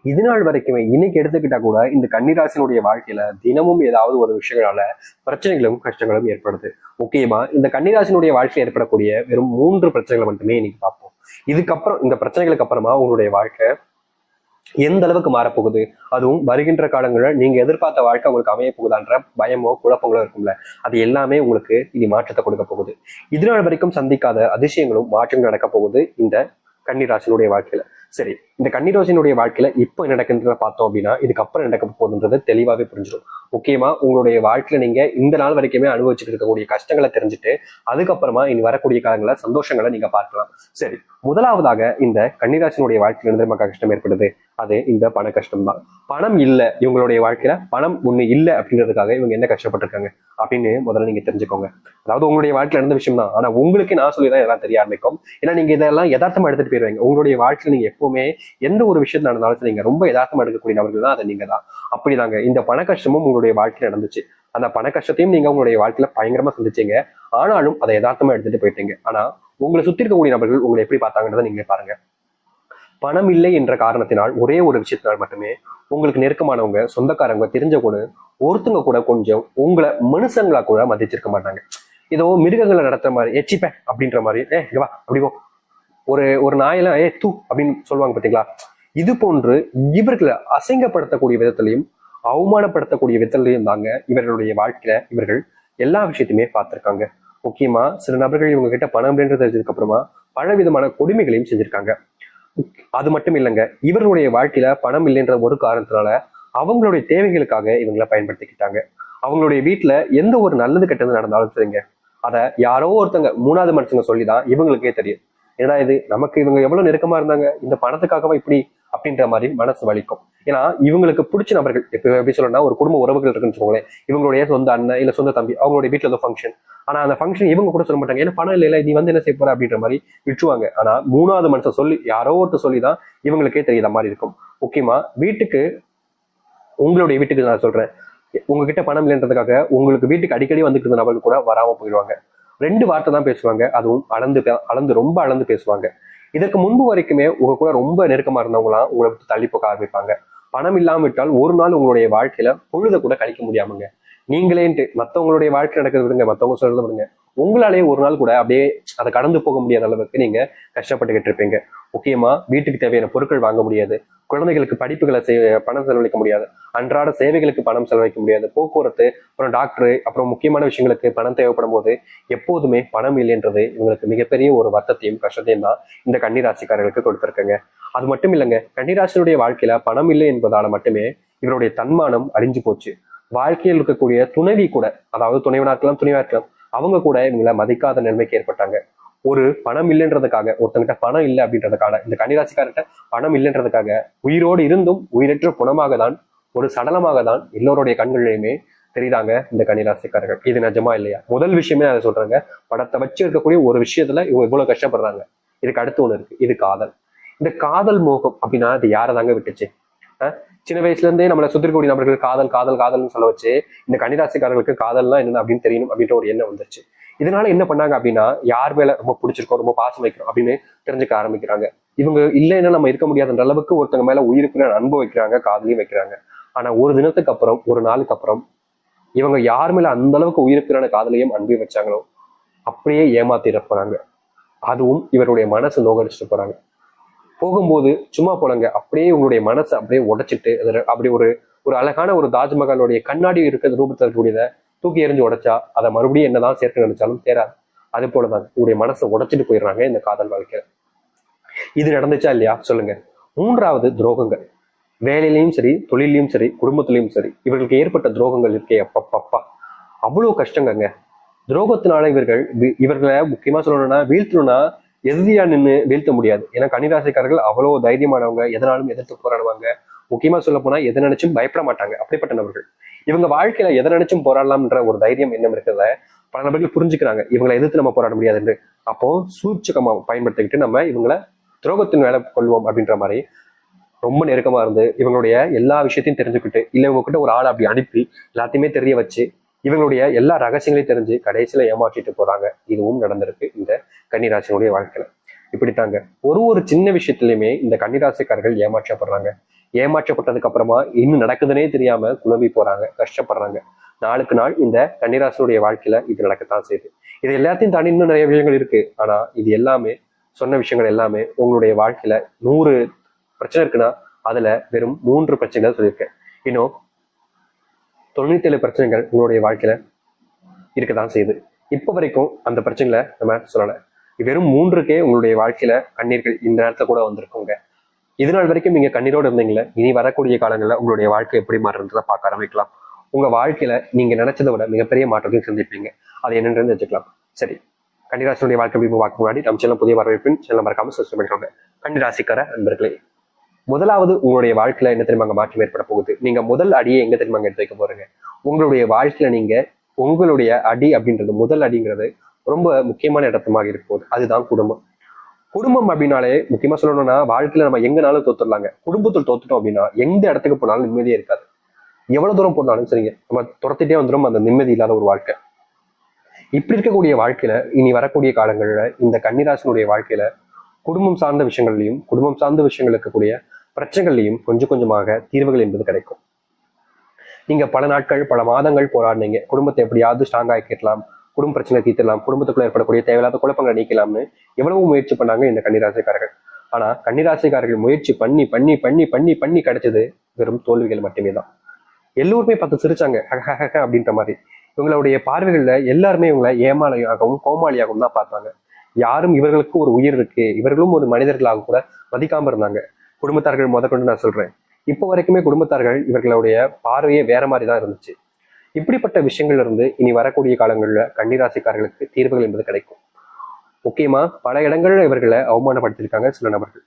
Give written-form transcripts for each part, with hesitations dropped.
இது நாள் வரைக்குமே இன்னைக்கு எடுத்துக்கிட்டா கூட இந்த கன்னிராசினுடைய வாழ்க்கையில தினமும் ஏதாவது ஒரு விஷயங்களால பிரச்சனைகளும் கஷ்டங்களும் ஏற்படுது. முக்கியமா இந்த கன்னிராசினுடைய வாழ்க்கையில் ஏற்படக்கூடிய வெறும் 3 பிரச்சனைகளை மட்டுமே இன்னைக்கு பார்ப்போம். இதுக்கப்புறம் இந்த பிரச்சனைகளுக்கு அப்புறமா உங்களுடைய வாழ்க்கை எந்த அளவுக்கு மாறப்போகுது, அதுவும் வருகின்ற காலங்களில் நீங்க எதிர்பார்த்த வாழ்க்கை உங்களுக்கு அமைய போகுதான்ற பயமோ குழப்பங்களோ இருக்கும்ல, அது எல்லாமே உங்களுக்கு இனி மாற்றத்தை கொடுக்க போகுது. இதுநாள் வரைக்கும் சந்திக்காத அதிசயங்களும் மாற்றங்கள் நடக்க போகுது இந்த கன்னிராசினுடைய வாழ்க்கையில. சரி, இந்த கன்னிராசினுடைய வாழ்க்கையில இப்போ என்ன நடக்குன்றத பார்த்தோம் அப்படின்னா இதுக்கப்புறம் நடக்க போகுதுன்றது தெளிவாவே புரிஞ்சிடும். முக்கியமா உங்களுடைய வாழ்க்கையில நீங்க இந்த நாள் வரைக்குமே அனுபவிச்சுட்டு இருக்கக்கூடிய கஷ்டங்களை தெரிஞ்சுட்டு அதுக்கப்புறமா இனி வரக்கூடிய காலங்கள சந்தோஷங்களை நீங்க பார்க்கலாம். சரி, முதலாவதாக இந்த கன்னிராசினுடைய வாழ்க்கையில எந்த கஷ்டம் ஏற்படுது, அது இந்த பண கஷ்டம் தான். பணம் இல்லை இவங்களுடைய வாழ்க்கையில, பணம் ஒண்ணு இல்லை அப்படின்றதுக்காக இவங்க என்ன கஷ்டப்பட்டிருக்காங்க அப்படின்னு முதல்ல நீங்க தெரிஞ்சுக்கோங்க. அதாவது உங்களுடைய வாழ்க்கையில நடந்த விஷயம் தான், ஆனா உங்களுக்கு நான் சொல்லிதான் இதெல்லாம் தெரிய ஆரம்பிக்கும். ஏன்னா நீங்க இதெல்லாம் யதார்த்தமா எடுத்துட்டு போயிருவீங்க. உங்களுடைய வாழ்க்கையில நீங்க எப்பவுமே எந்த ஒரு விஷயம் நடந்தாலும் நீங்க ரொம்ப யதார்த்தமா எடுக்கக்கூடிய நபர்கள் தான், அதை நீங்க தான். அப்படிதாங்க இந்த பண கஷ்டமும் உங்களுடைய வாழ்க்கையில நடந்துச்சு. அந்த பண கஷ்டத்தையும் நீங்க உங்களுடைய வாழ்க்கையில பயங்கரமா சந்திச்சீங்க. ஆனாலும் அதை யதார்த்தமா எடுத்துட்டு போயிட்டீங்க. ஆனா உங்களை சுத்தி இருக்கக்கூடிய நபர்கள் உங்களை எப்படி பார்த்தாங்கன்றதை நீங்க பாருங்க. பணம் இல்லை என்ற காரணத்தினால் ஒரே ஒரு விஷயத்தினால் மட்டுமே உங்களுக்கு நெருக்கமானவங்க, சொந்தக்காரங்க, தெரிஞ்ச கூட ஒருத்தங்க கூட கொஞ்சம் உங்களை மனுஷங்களா கூட மதிச்சிருக்க மாட்டாங்க. ஏதோ மிருகங்களை நடத்துற மாதிரி எச்சிப்ப அப்படின்ற மாதிரி, இங்க வா அப்படி போ, ஒரு ஒரு நாயெல்லாம் தூ அப்படின்னு சொல்லுவாங்க பாத்தீங்களா. இது போன்று இவர்களை அசிங்கப்படுத்தக்கூடிய விதத்திலையும் அவமானப்படுத்தக்கூடிய விதத்திலையும் தாங்க இவர்களுடைய வாழ்க்கையில இவர்கள் எல்லா விஷயத்தையுமே பார்த்திருக்காங்க. முக்கியமா சில நபர்கள் இவங்க கிட்ட பணம் தெரிஞ்சதுக்கு அப்புறமா பல விதமான கொடுமைகளையும் செஞ்சிருக்காங்க. அது மட்டும் இல்லைங்க, இவர்களுடைய வாழ்க்கையில பணம் இல்லைன்ற ஒரு காரணத்தினால அவங்களுடைய தேவைகளுக்காக இவங்களை பயன்படுத்திக்கிட்டாங்க. அவங்களுடைய வீட்டுல எந்த ஒரு நல்லது கெட்டது நடந்தாலும் சரிங்க, அதை யாரோ ஒருத்தங்க 3வது மனுஷங்க சொல்லிதான் இவங்களுக்கே தெரியும். ஏன்னா இது நமக்கு இவங்க எவ்வளவு நெருக்கமா இருந்தாங்க, இந்த பணத்துக்காகவா இப்படி அப்படின்ற மாதிரி மனசு வலிக்கும். ஏன்னா இவங்களுக்கு பிடிச்ச நபர்கள், இப்ப எப்படி சொல்லணும்னா ஒரு குடும்ப உறவுகள் இருக்குன்னு சொல்லுவாங்களேன், இவங்களுடைய சொந்த அண்ணன் இல்ல சொந்த தம்பி, அவங்களுடைய வீட்டுல ஏதோ ஃபங்க்ஷன், ஆனா அந்த ஃபங்க்ஷன் இவங்க கூட சொல்ல மாட்டாங்க, ஏன்னா பணம் இல்ல நீ வந்து என்ன செய்ய போற அப்படின்ற மாதிரி விட்டுருவாங்க. ஆனா 3வது மனுஷன் சொல்லி யாரோ ஒருத்தர் சொல்லிதான் இவங்களுக்கே தெரியாத மாதிரி இருக்கும். முக்கியமா வீட்டுக்கு, உங்களுடைய வீட்டுக்கு நான் சொல்றேன், உங்ககிட்ட பணம் இல்லைன்றதுக்காக உங்களுக்கு வீட்டுக்கு அடிக்கடி வந்துட்டு இருந்த நபர்கள் கூட வராம போயிடுவாங்க. 2 வார்த்தை தான் பேசுவாங்க, அதுவும் அளந்து ரொம்ப அளந்து பேசுவாங்க. இதற்கு முன்பு வரைக்குமே உங்க கூட ரொம்ப நெருக்கமா இருந்தவங்களாம் உங்களை தள்ளி போக ஆரம்பிப்பாங்க. பணம் இல்லாம விட்டால் ஒரு நாள் உங்களுடைய வாழ்க்கையில பொழுத கூட கழிக்க முடியாமங்க. நீங்களேன்ட்டு மத்தவங்களுடைய வாழ்க்கை நடக்கிறது விடுங்க, மத்தவங்க சொல்றதை விடுங்க, உங்களாலேயே ஒரு நாள் கூட அப்படியே அதை கடந்து போக முடியாத அளவுக்கு நீங்க கஷ்டப்பட்டுக்கிட்டு இருப்பீங்க. முக்கியமா வீட்டுக்கு தேவையான பொருட்கள் வாங்க முடியாது, குழந்தைகளுக்கு படிப்புகளை பணம் செலவழிக்க முடியாது, அன்றாட சேவைகளுக்கு பணம் செலவழிக்க முடியாது, போக்குவரத்து, அப்புறம் டாக்டர், அப்புறம் முக்கியமான விஷயங்களுக்கு பணம் தேவைப்படும் போது எப்போதுமே பணம் இல்லைன்றது இவங்களுக்கு மிகப்பெரிய ஒரு வருத்தத்தையும் கஷ்டத்தையும் தான் இந்த கன்னிராசிக்காரர்களுக்கு கொடுத்திருக்குங்க. அது மட்டும் இல்லைங்க, கன்னிராசியுடைய வாழ்க்கையில பணம் இல்லை என்பதால மட்டுமே இவருடைய தன்மானம் அழிஞ்சு போச்சு. வாழ்க்கையில் இருக்கக்கூடிய துணைவி கூட, அதாவது துணைவனா இருக்கலாம் துணைவா இருக்கலாம், அவங்க கூட இவங்களை மதிக்காத நிலைமைக்கு ஏற்பட்டாங்க. ஒரு பணம் இல்லைன்றதுக்காக, ஒருத்தங்கிட்ட பணம் இல்லை அப்படின்றதுக்காக, இந்த கன்னிராசிக்காரர்கிட்ட பணம் இல்லைன்றதுக்காக உயிரோடு இருந்தும் உயிரற்ற குணமாக தான், ஒரு சடலமாக தான் எல்லோருடைய கண்களிலையுமே தெரியுறாங்க இந்த கன்னிராசிக்காரர்கள். இது நிஜமா இல்லையா? முதல் விஷயமே அதை சொல்றாங்க, பணத்தை வச்சு இருக்கக்கூடிய ஒரு விஷயத்துல இவங்க இவ்வளவு கஷ்டப்படுறாங்க. இதுக்கு அடுத்து ஒண்ணு இருக்கு, இது காதல். இந்த காதல் மோகம் அப்படின்னா அது யாரை தாங்க விட்டுச்சு? சின்ன வயசுல இருந்தே நம்மளை சுத்திரக்கூடிய நபர்கள் காதல் காதல் காதல்னு சொல்ல வச்சு இந்த கன்னிராசிக்காரர்களுக்கு காதல்லாம் என்னன்னு அப்படின்னு தெரியணும் அப்படின்ற ஒரு எண்ணம் வந்துருச்சு. இதனால என்ன பண்ணாங்க அப்படின்னா, யார் மேல ரொம்ப பிடிச்சிருக்கோம், ரொம்ப பாசம் வைக்கிறோம் அப்படின்னு தெரிஞ்சுக்க ஆரம்பிக்கிறாங்க. இவங்க இல்லைன்னா நம்ம இருக்க முடியாதுன்ற அளவுக்கு ஒருத்தங்க மேல உயிருக்கு அன்பு வைக்கிறாங்க, காதலையும் வைக்கிறாங்க. ஆனா ஒரு தினத்துக்கு அப்புறம், ஒரு நாளுக்கு அப்புறம் இவங்க யார் மேல அந்த அளவுக்கு உயிருக்குறான காதலையும் அன்பையும் வச்சாங்களோ அப்படியே ஏமாத்திட போறாங்க. அதுவும் இவருடைய மனசு நோகடிச்சுட்டு போறாங்க. போகும்போது சும்மா போலங்க, அப்படியே உங்களுடைய மனசை அப்படியே உடைச்சிட்டு அப்படி ஒரு ஒரு அழகான ஒரு தாஜ்மஹாலுடைய கண்ணாடி இருக்கிற ரூபத்தில் இருக்கக்கூடியதை தூக்கி எறிஞ்சு உடைச்சா அதை மறுபடியும் என்னதான் சேர்க்க நினைச்சாலும் சேராது. அது போலதான் உங்களுடைய மனசை உடைச்சிட்டு போயிடுறாங்க இந்த காதல் வாழ்க்கையில. இது நடந்துச்சா இல்லையா சொல்லுங்க. 3வது துரோகங்கள். வேலையிலையும் சரி, தொழிலையும் சரி, குடும்பத்திலையும் சரி, இவர்களுக்கு ஏற்பட்ட துரோகங்கள் இருக்கே அப்பப்பா, அவ்வளவு கஷ்டங்கங்க. துரோகத்தினால இவர்களை முக்கியமா சொல்லணும்னா வீழ்த்தணும்னா எதிரியா நின்று வீழ்த்த முடியாது. ஏன்னா கன்னிராசிக்காரர்கள் அவ்வளவு தைரியமானவங்க, எதனாலும் எதிர்த்து போராடுவாங்க. முக்கியமா சொல்ல போனா எதை நினைச்சும் பயப்பட மாட்டாங்க, அப்படிப்பட்ட நபர்கள். இவங்க வாழ்க்கையில எதை நினைச்சும் போராடலாம்ன்ற ஒரு தைரியம் என்ன இருக்கிறத பல நபர்கள் புரிஞ்சுக்கிறாங்க. இவங்களை எதிர்த்து நம்ம போராட முடியாது என்று. அப்போ சூழ்ச்சிகமா பயன்படுத்திக்கிட்டு நம்ம இவங்களை துரோகத்தின் வேலை கொள்வோம் அப்படின்ற மாதிரி ரொம்ப நெருக்கமா இருந்து இவங்களுடைய எல்லா விஷயத்தையும் தெரிஞ்சுக்கிட்டு, இல்ல இவங்க கிட்ட ஒரு ஆளை அப்படி அனுப்பி எல்லாத்தையுமே தெரிய வச்சு இவங்களுடைய எல்லா ரகசியங்களையும் தெரிஞ்சு கடைசியில ஏமாற்றிட்டு போறாங்க. இதுவும் நடந்திருக்கு இந்த கன்னிராசினுடைய வாழ்க்கையில. இப்படித்தாங்க ஒரு ஒரு சின்ன விஷயத்திலுமே இந்த கன்னிராசிக்காரர்கள் ஏமாற்றப்படுறாங்க. ஏமாற்றப்பட்டதுக்கு அப்புறமா இன்னும் நடக்குதுன்னே தெரியாம குழம்பி போறாங்க, கஷ்டப்படுறாங்க. நாளுக்கு நாள் இந்த கன்னிராசினுடைய வாழ்க்கையில இது நடக்கத்தான் செய்யுது. இது எல்லாத்தையும் தாண்டி இன்னும் நிறைய விஷயங்கள் இருக்கு. ஆனா இது எல்லாமே சொன்ன விஷயங்கள் எல்லாமே உங்களுடைய வாழ்க்கையில 100 பிரச்சனை இருக்குன்னா அதுல வெறும் 3 பிரச்சனைகள் சொல்லியிருக்கேன். இன்னும் 97 பிரச்சனைகள் உங்களுடைய வாழ்க்கையில இருக்கதான் செய்யுது. இப்ப வரைக்கும் அந்த பிரச்சனைகளை நம்ம சொல்லல. வெறும் 3க்கே உங்களுடைய வாழ்க்கையில கண்ணீர்கள் இந்த நேரத்துல கூட வந்திருக்குங்க. இதனால் வரைக்கும் நீங்க கண்ணீரோடு இருந்தீங்களே, இனி வரக்கூடிய காலங்களில் உங்களுடைய வாழ்க்கை எப்படி மாறுன்றதை பார்க்க ஆரம்பிக்கலாம். உங்க வாழ்க்கையில நீங்க நினைச்சதை விட மிகப்பெரிய மாற்றத்தையும் சந்திப்பீங்க. அது என்னன்றது வச்சுக்கலாம். சரி, கன்னிராசினுடைய வாழ்க்கை எப்படி பார்க்க முன்னாடி நம்ம சேனல் புதிய வரவேற்பின் சேனல் மறக்காம சப்ஸ்கிரைப் பண்ணிக்கோங்க. கன்னிராசிக்கார நண்பர்களே, முதலாவது உங்களுடைய வாழ்க்கையில என்ன தெரியுமா மாற்றம் ஏற்பட போகுது. நீங்க முதல் அடியை எங்க தெரியுமா எடுத்து வைக்க போறீங்க. உங்களுடைய வாழ்க்கையில நீங்க உங்களுடைய அடி அப்படின்றது, முதல் அடிங்கிறது ரொம்ப முக்கியமான இடத்தமாக இருக்க போகுது. அதுதான் குடும்பம். குடும்பம் அப்படின்னாலே முக்கியமா சொல்லணும்னா வாழ்க்கையில நம்ம எங்கனாலும் தோத்துடலாங்க. குடும்பத்தில் தோத்துட்டோம் அப்படின்னா எந்த இடத்துக்கு போனாலும் நிம்மதியே இருக்காது. எவ்வளவு தூரம் போனாலும் சரிங்க, நம்ம துரத்திட்டே வந்துடும் அந்த நிம்மதி இல்லாத ஒரு வாழ்க்கை. இப்படி இருக்கக்கூடிய வாழ்க்கையில இனி வரக்கூடிய காலங்கள்ல இந்த கன்னிராசினுடைய வாழ்க்கையில குடும்பம் சார்ந்த விஷயங்கள்லையும் குடும்பம் சார்ந்த விஷயங்கள் இருக்கக்கூடிய பிரச்சனைகள்லையும் கொஞ்சம் கொஞ்சமாக தீர்வுகள் என்பது கிடைக்கும். நீங்க பல நாட்கள் பல மாதங்கள் போராடினீங்க, குடும்பத்தை எப்படியாவது ஸ்ட்ராங் ஆக்கிடலாம், குடும்ப பிரச்சனை தீர்த்தலாம், குடும்பத்துக்குள்ள ஏற்படக்கூடிய தேவையில்லாத குழப்பங்களை நீக்கலாம்னு எவ்வளவு முயற்சி பண்ணாங்க இந்த கன்னிராசிக்காரர்கள். ஆனா கன்னிராசிக்காரர்கள் முயற்சி பண்ணி பண்ணி பண்ணி பண்ணி பண்ணி கிடைச்சது வெறும் தோல்விகள் மட்டுமே தான். எல்லோருமே பார்த்து சிரிச்சாங்க அப்படின்ற மாதிரி. இவங்களுடைய பார்வைகள்ல எல்லாருமே இவங்களை ஏமாளியாகவும் கோமாளியாகவும் தான் பார்த்தாங்க. யாரும் இவர்களுக்கு ஒரு உயிர் இருக்கு, இவர்களும் ஒரு மனிதர்களாக கூட மதிக்காம இருந்தாங்க. குடும்பத்தார்கள் முதற்கொண்டு நான் சொல்றேன். இப்போ வரைக்குமே குடும்பத்தார்கள் இவர்களுடைய பார்வையே வேற மாதிரி தான் இருந்துச்சு. இப்படிப்பட்ட விஷயங்கள்ல இருந்து இனி வரக்கூடிய காலங்களில் கன்னிராசிக்காரர்களுக்கு தீர்வுகள் என்பது கிடைக்கும். முக்கியமா பல இடங்கள்ல இவர்களை அவமானப்படுத்தியிருக்காங்க சில நபர்கள்.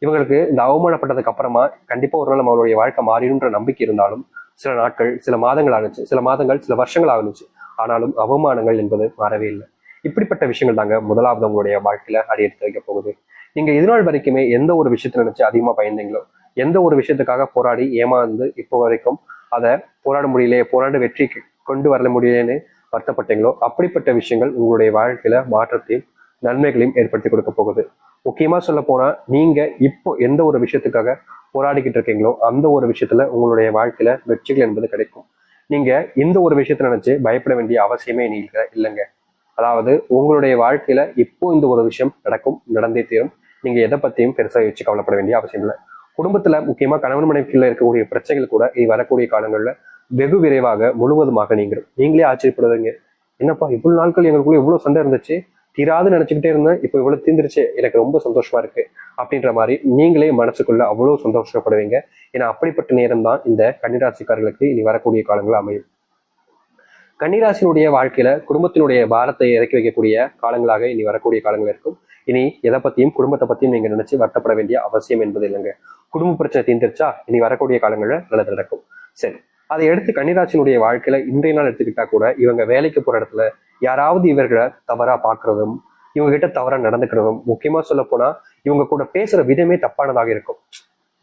இவங்களுக்கு இந்த அவமானப்பட்டதுக்கு அப்புறமா கண்டிப்பா ஒரு நாள் நம்மளுடைய வாழ்க்கை மாறிடும்ன்ற நம்பிக்கை இருந்தாலும் சில நாட்கள் சில மாதங்கள் ஆகுச்சு, சில மாதங்கள் சில வருஷங்கள் ஆகுச்சு. ஆனாலும் அவமானங்கள் என்பது மாறவே இல்லை. இப்படிப்பட்ட விஷயங்கள் தாங்க முதலாவது உங்களுடைய வாழ்க்கையில அடி எடுத்து வைக்க போகுது. நீங்க இதுநாள் வரைக்குமே எந்த ஒரு விஷயத்தை நினைச்சு அதிகமா பயந்தீங்களோ, எந்த ஒரு விஷயத்துக்காக போராடி ஏமாந்து இப்போ வரைக்கும் அதை போராட முடியலையே, போராட வெற்றி கொண்டு வர முடியலன்னு வருத்தப்பட்டீங்களோ, அப்படிப்பட்ட விஷயங்கள் உங்களுடைய வாழ்க்கையில மாற்றத்தையும் நன்மைகளையும் ஏற்படுத்தி கொடுக்க போகுது. முக்கியமா சொல்ல போனா நீங்க இப்போ எந்த ஒரு விஷயத்துக்காக போராடிக்கிட்டு இருக்கீங்களோ அந்த ஒரு விஷயத்துல உங்களுடைய வாழ்க்கையில வெற்றிகள் என்பது கிடைக்கும். நீங்க இந்த ஒரு விஷயத்த நினைச்சு பயப்பட வேண்டிய அவசியமே இல்லைங்க. அதாவது உங்களுடைய வாழ்க்கையில இப்போ இந்த ஒரு விஷயம் நடக்கும், நடந்தே தீரும். நீங்க எதை பத்தியும் பெருசா வச்சு கவலைப்பட வேண்டிய அவசியம் இல்லை. குடும்பத்துல முக்கியமா கணவன் மனைவிக்குள்ள இருக்கக்கூடிய பிரச்சனைகள் கூட இது வரக்கூடிய காலங்கள்ல வெகு விரைவாக முழுவதுமாக நீங்களும் நீங்களே ஆச்சரியப்படுவீங்க. என்னப்பா இவ்வளவு நாட்கள் எங்களுக்குள்ள இவ்வளவு சண்டை இருந்துச்சு, தீராது நினைச்சுக்கிட்டே இருந்தேன், இப்போ இவ்வளவு தீர்ந்துருச்சு, எனக்கு ரொம்ப சந்தோஷமா இருக்கு அப்படின்ற மாதிரி நீங்களே மனசுக்குள்ள அவ்வளவு சந்தோஷப்படுவீங்க. ஏன்னா அப்படிப்பட்ட நேரம் தான் இந்த கன்னிராசிக்காரர்களுக்கு இனி வரக்கூடிய காலங்கள் அமையும். கன்னிராசினுடைய வாழ்க்கையில குடும்பத்தினுடைய பாரத்தை இறக்கி வைக்கக்கூடிய காலங்களாக இனி வரக்கூடிய காலங்கள் இருக்கும். இனி எதை பத்தியும் குடும்பத்தை பத்தியும் நீங்க நினைச்சு வருத்தப்பட வேண்டிய அவசியம் என்பது இல்லைங்க. குடும்ப பிரச்சனை தீர்ந்துருச்சா இனி வரக்கூடிய காலங்கள்ல நல்லது நடக்கும். சரி, அதை எடுத்து கன்னிராசினுடைய வாழ்க்கையில இன்றைய நாள் எடுத்துக்கிட்டா கூட இவங்க வேலைக்கு போற இடத்துல யாராவது இவர்களை தவறா பாக்குறதும், இவங்க கிட்ட தவறா நடந்துக்கிறதும், முக்கியமா சொல்ல போனா இவங்க கூட பேசுற விதமே தப்பானதாக இருக்கும்.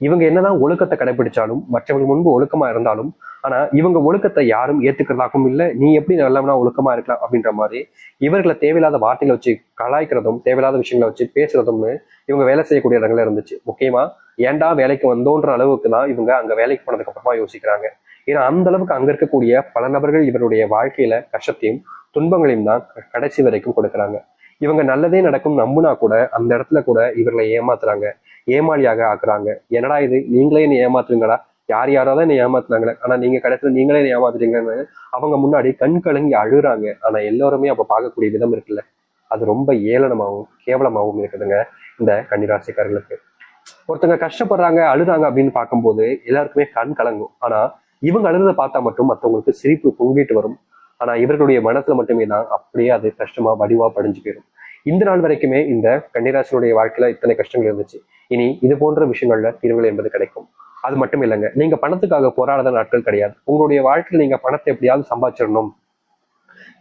இவங்க என்னதான் ஒழுக்கத்தை கடைபிடிச்சாலும், மற்றவங்க முன்பு ஒழுக்கமா இருந்தாலும், ஆனா இவங்க ஒழுக்கத்தை யாரும் ஏத்துக்கிறதாகவும் இல்லை, நீ எப்படி நல்லவனா ஒழுக்கமா இருக்கலாம் அப்படின்ற மாதிரி இவர்களை தேவையில்லாத வார்த்தைகளை வச்சு கலாய்க்கிறதும், தேவையில்லாத விஷயங்களை வச்சு பேசுறதும்னு இவங்க வேலை செய்யக்கூடிய இடங்கள்ல இருந்துச்சு. முக்கியமா ஏன்டா வேலைக்கு வந்தோன்ற அளவுக்கு தான் இவங்க அங்க வேலைக்கு போனதுக்கு அப்புறமா யோசிக்கிறாங்க. ஏன்னா அந்த அளவுக்கு அங்க இருக்கக்கூடிய பல நபர்கள் இவருடைய வாழ்க்கையில கஷ்டத்தையும் துன்பங்களையும் தான் கடைசி வரைக்கும் கொடுக்குறாங்க. இவங்க நல்லதே நடக்கும் நம்புனா கூட அந்த இடத்துல கூட இவர்களை ஏமாத்துறாங்க, ஏமாளியாக ஆக்குறாங்க. என்னடா இது, நீங்களே என்ன ஏமாத்துறீங்களா, யார் யாராவது என்ன ஏமாத்துனாங்களே, ஆனா நீங்க கடைசியில நீங்களே என்ன ஏமாத்துறீங்கன்னு அவங்க முன்னாடி கண் கலங்கி அழுகுறாங்க. ஆனா எல்லாருமே அப்ப பார்க்கக்கூடிய விதம் இருக்குல்ல, அது ரொம்ப ஏளனமாகவும் கேவலமாகவும் இருக்குதுங்க இந்த கன்னிராசிக்காரர்களுக்கு. ஒருத்தங்க கஷ்டப்படுறாங்க அழுதாங்க அப்படின்னு பார்க்கும்போது எல்லாருக்குமே கண் கலங்கும். ஆனா இவங்க அழுறதை பார்த்தா மட்டும் மற்றவங்களுக்கு சிரிப்பு பொங்கிட்டு வரும். ஆனா இவர்களுடைய மனசுல மட்டுமே தான் அப்படியே அது கஷ்டமா வடிவா படிஞ்சு போயிடும். இந்த நாள் வரைக்குமே இந்த கன்னிராசினுடைய வாழ்க்கையில இத்தனை கஷ்டங்கள் இருந்துச்சு. இனி இது போன்ற விஷயங்கள்ல தீர்வுகள் என்பது கிடைக்கும். அது மட்டும் இல்லைங்க, நீங்க பணத்துக்காக போராடாத நாட்கள் கிடையாது. உங்களுடைய வாழ்க்கையில நீங்க பணத்தை எப்படியாவது சம்பாதிச்சிடணும்,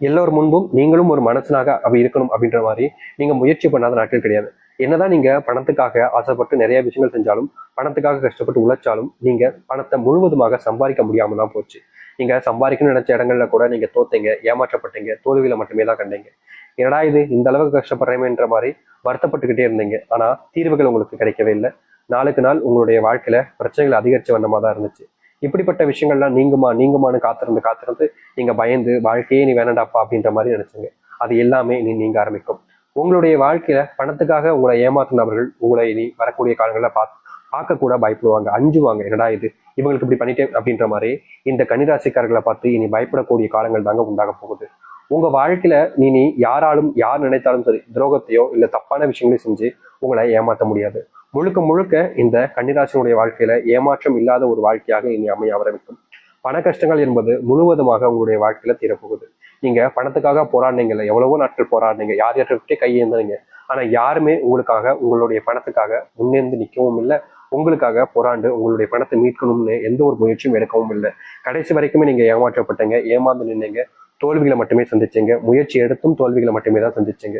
எல்லோர் முன்பும் நீங்களும் ஒரு மனசனாக அப்படி இருக்கணும் அப்படின்ற மாதிரி நீங்க முயற்சி பண்ணாத நாட்கள் கிடையாது. என்னதான் நீங்க பணத்துக்காக ஆசைப்பட்டு நிறைய விஷயங்கள் செஞ்சாலும், பணத்துக்காக கஷ்டப்பட்டு உழைச்சாலும் நீங்க பணத்தை முழுவதுமாக சம்பாதிக்க முடியாம தான் போச்சு. நீங்க சம்பாதிக்கணும்னு நினைச்ச இடங்கள்ல கூட நீங்க தோத்தீங்க, ஏமாற்றப்பட்டீங்க, தோல்வியில மட்டுமே தான் கண்டீங்க. என்னடா இது இந்த அளவுக்கு கஷ்டப்படுறேன்ற மாதிரி வருத்தப்பட்டுக்கிட்டே இருந்தீங்க. ஆனா தீர்வுகள் உங்களுக்கு கிடைக்கவே இல்லை. நாளுக்கு நாள் உங்களுடைய வாழ்க்கையில பிரச்சனைகள் அதிகரிச்ச வண்ணமா தான் இருந்துச்சு. இப்படிப்பட்ட விஷயங்கள்லாம் நீங்குமான்னு காத்திருந்து நீங்க பயந்து வாழ்க்கையே நீ வேணாண்டாப்பா அப்படின்ற மாதிரி நினைச்சீங்க. அது எல்லாமே இனி நீங்க ஆரம்பிக்கும். உங்களுடைய வாழ்க்கையில பணத்துக்காக உங்களை ஏமாற்றினவர்கள் உங்களை இனி வரக்கூடிய காலங்களில் பார்க்க கூட பயப்படுவாங்க, அஞ்சுவாங்க. என்னடா இது, இவங்களுக்கு இப்படி பண்ணிட்டேன் அப்படின்ற மாதிரி இந்த கன்னிராசிக்காரர்களை பார்த்து இனி பயப்படக்கூடிய காலங்கள் தாங்க உண்டாக போகுது. உங்க வாழ்க்கையில நீ யாராலும் யார் நினைத்தாலும் சரி துரோகத்தையோ இல்ல தப்பான விஷயங்களையும் செஞ்சு உங்களை ஏமாற்ற முடியாது. முழுக்க முழுக்க இந்த கன்னிராசினுடைய வாழ்க்கையில ஏமாற்றம் இல்லாத ஒரு வாழ்க்கையாக இனி அமைய ஆரம்பிக்கும். பண கஷ்டங்கள் என்பது முழுவதுமாக உங்களுடைய வாழ்க்கையில தீரப்போகுது. நீங்க பணத்துக்காக போராடினீங்கல்ல, எவ்வளவோ நாட்கள் போராடினீங்க, யார் யார்கிட்டே கையேந்தினீங்க. ஆனா யாருமே உங்களுக்காக உங்களுடைய பணத்துக்காக முன்னேந்து நிற்கவும் இல்லை, உங்களுக்காக போராண்டு உங்களுடைய பணத்தை மீட்கணும்னு எந்த ஒரு முயற்சியும் எடுக்கவும் இல்லை. கடைசி வரைக்குமே நீங்க ஏமாற்றப்பட்டீங்க, ஏமாந்து நின்னீங்க, தோல்விகளை மட்டுமே சந்திச்சீங்க. முயற்சி எடுத்தும் தோல்விகளை மட்டுமே தான் சந்திச்சீங்க.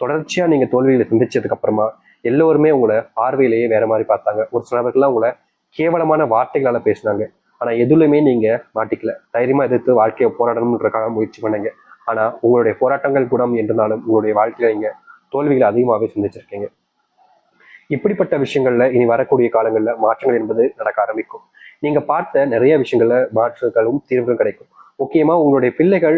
தொடர்ச்சியா நீங்க தோல்விகளை சந்திச்சதுக்கு அப்புறமா எல்லோருமே உங்களை பார்வையிலேயே வேற மாதிரி பார்த்தாங்க. ஒரு சிலவர்கள்லாம் உங்களை கேவலமான வார்த்தைகளால பேசினாங்க. ஆனா எதுலையுமே நீங்க மாட்டிக்கல. தைரியமா எதிர்த்து வாழ்க்கையை போராடணும்ன்றக்காக முயற்சி பண்ணீங்க. ஆனா உங்களுடைய போராட்டங்கள் குணம் என்றாலும் உங்களுடைய வாழ்க்கையில நீங்க தோல்விகளை அதிகமாகவே சந்திச்சிருக்கீங்க. இப்படிப்பட்ட விஷயங்கள்ல இனி வரக்கூடிய காலங்கள்ல மாற்றங்கள் என்பது நடக்க ஆரம்பிக்கும். நீங்க பார்த்த நிறைய விஷயங்கள்ல மாற்றங்களும் தீர்வுகளும் கிடைக்கும். முக்கியமா உங்களுடைய பிள்ளைகள்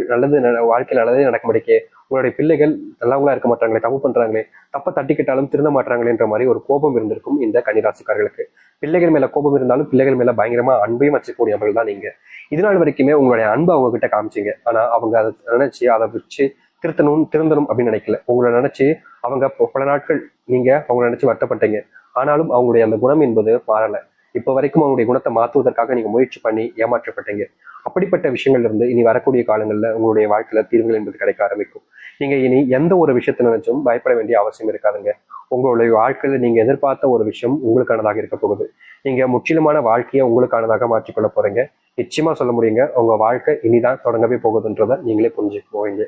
வாழ்க்கையில் நல்லதே நடக்க முடிக்க, உங்களுடைய பிள்ளைகள் நல்லவங்களா இருக்க மாட்டாங்களே, தப்பு பண்றாங்களே, தப்ப தட்டிக்கிட்டாலும் திருந்த மாட்டாங்களேன்ற மாதிரி ஒரு கோபம் இருந்திருக்கும் இந்த கன்னிராசிக்காரர்களுக்கு. பிள்ளைகள் மேல கோபம் இருந்தாலும் பிள்ளைகள் மேல பயங்கரமா அன்பையும் வச்சக்கூடியவர்கள் தான் நீங்க. இதனால் வரைக்குமே உங்களுடைய அன்பை அவங்க கிட்ட காமிச்சீங்க. ஆனா அவங்க அதை நினைச்சு அதை வச்சு திருந்தணும் அப்படின்னு நினைக்கல. உங்களை நினைச்சு அவங்க பல நாட்கள் நீங்க அவங்களை நினைச்சு வருத்தப்பட்டீங்க. ஆனாலும் அவங்களுடைய அந்த குணம் என்பது மாறல. இப்ப வரைக்கும் அவங்களுடைய குணத்தை மாற்றுவதற்காக நீங்க முயற்சி பண்ணி ஏமாற்றப்பட்டீங்க. அப்படிப்பட்ட விஷயங்கள்ல இருந்து இனி வரக்கூடிய காலங்கள்ல உங்களுடைய வாழ்க்கையில தீர்வுகள் என்பது கிடைக்க ஆரம்பிக்கும். நீங்க இனி எந்த ஒரு விஷயத்தை நினைச்சும் பயப்பட வேண்டிய அவசியம் இருக்காதுங்க. உங்களுடைய வாழ்க்கையில நீங்க எதிர்பார்த்த ஒரு விஷயம் உங்களுக்கானதாக இருக்க போகுது. நீங்க முற்றிலுமான வாழ்க்கையை உங்களுக்கானதாக மாற்றிக்கொள்ள போறீங்க. நிச்சயமா சொல்ல முடியுங்க, உங்க வாழ்க்கை இனிதான் தொடங்கவே போகுதுன்றதை நீங்களே புரிஞ்சுக்க போவீங்க.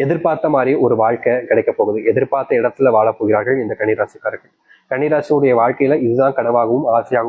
எதிர்பார்த்த மாதிரி ஒரு வாழ்க்கை கிடைக்க போகுது. எதிர்பார்த்த இடத்துல வாழ போகிறார்கள் இந்த கன்னிராசிக்காரர்கள். கன்னிராசியுடைய வாழ்க்கையில இதுதான் கனவாகவும் ஆசையாகவும்